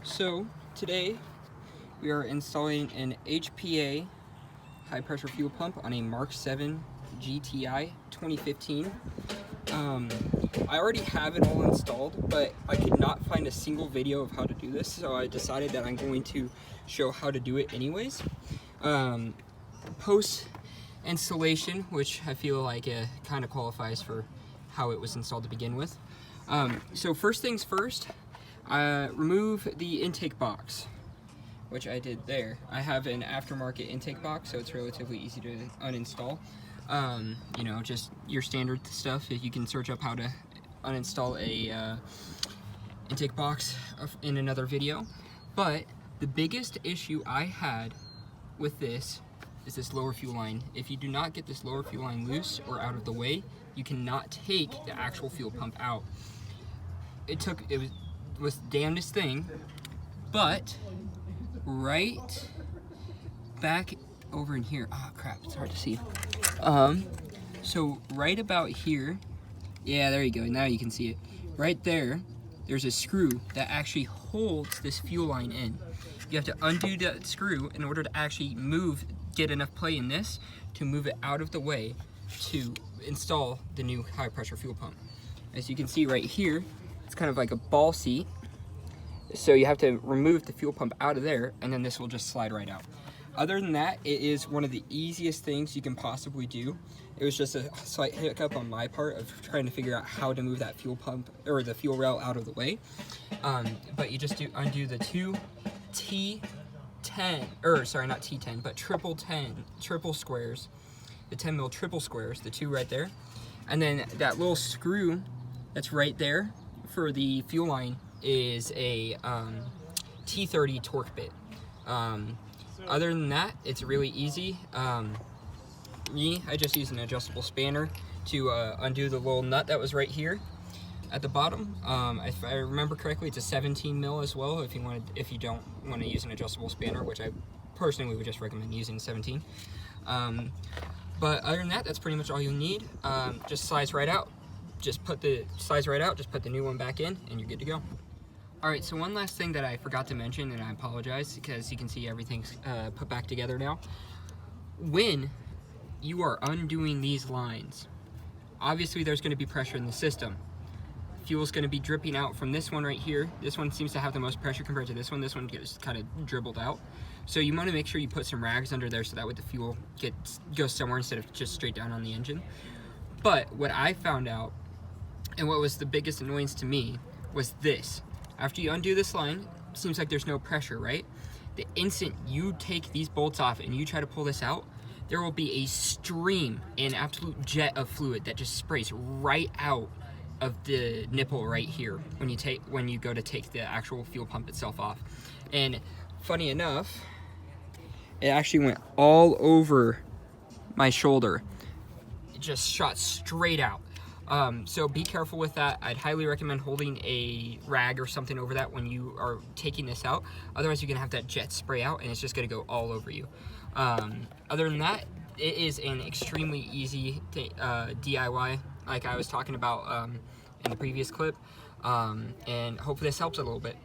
So today we are installing an HPA high pressure fuel pump on a MK7 GTI 2015. I already have it all installed, but I could not find a single video of how to do this, so I decided that I'm going to show how to do it anyways. Post installation, which I feel like kind of qualifies for how it was installed to begin with. So first things first, remove the intake box, which I did there. I have an aftermarket intake box, so it's relatively easy to uninstall. You know, just your standard stuff. If you can search up how to uninstall a intake box in another video. But the biggest issue I had with this is this lower fuel line. If you do not get this lower fuel line loose or out of the way, you cannot take the actual fuel pump out. It was the damnedest thing, but right back over in here, oh crap, it's hard to see. So right about here, yeah, there you go, now you can see it. Right there, there's a screw that actually holds this fuel line in. You have to undo that screw in order to actually get enough play in this to move it out of the way to install the new high pressure fuel pump. As you can see right here, it's kind of like a ball seat. So you have to remove the fuel pump out of there, and then this will just slide right out. Other than that, it is one of the easiest things you can possibly do. It was just a slight hiccup on my part of trying to figure out how to move that fuel pump or the fuel rail out of the way. But you just undo the two T10, or sorry, not T10, but triple squares, the 10 mil triple squares, the two right there. And then that little screw that's right there for the fuel line is a T30 torque bit. Other than that, it's really easy. I just used an adjustable spanner to undo the little nut that was right here at the bottom. If I remember correctly, it's a 17 mil as well. If you don't want to use an adjustable spanner, which I personally would just recommend using 17. But other than that, that's pretty much all you need. Just slides right out. Just put the new one back in, and you're good to go. Alright, so one last thing that I forgot to mention, and I apologize because you can see everything's put back together now. When you are undoing these lines, obviously there's going to be pressure in the system. Fuel's going to be dripping out from this one right here. This one seems to have the most pressure compared to this one. This one gets kind of dribbled out. So you want to make sure you put some rags under there so that way the fuel goes somewhere instead of just straight down on the engine. But what I found out, and what was the biggest annoyance to me, was this. After you undo this line, it seems like there's no pressure, right? The instant you take these bolts off and you try to pull this out, there will be a stream, an absolute jet of fluid that just sprays right out of the nipple right here when you go to take the actual fuel pump itself off. And funny enough, it actually went all over my shoulder. It just shot straight out. So be careful with that. I'd highly recommend holding a rag or something over that when you are taking this out. Otherwise, you're gonna have that jet spray out and it's just gonna go all over you. Other than that, it is an extremely easy DIY, like I was talking about in the previous clip. And hopefully this helps a little bit.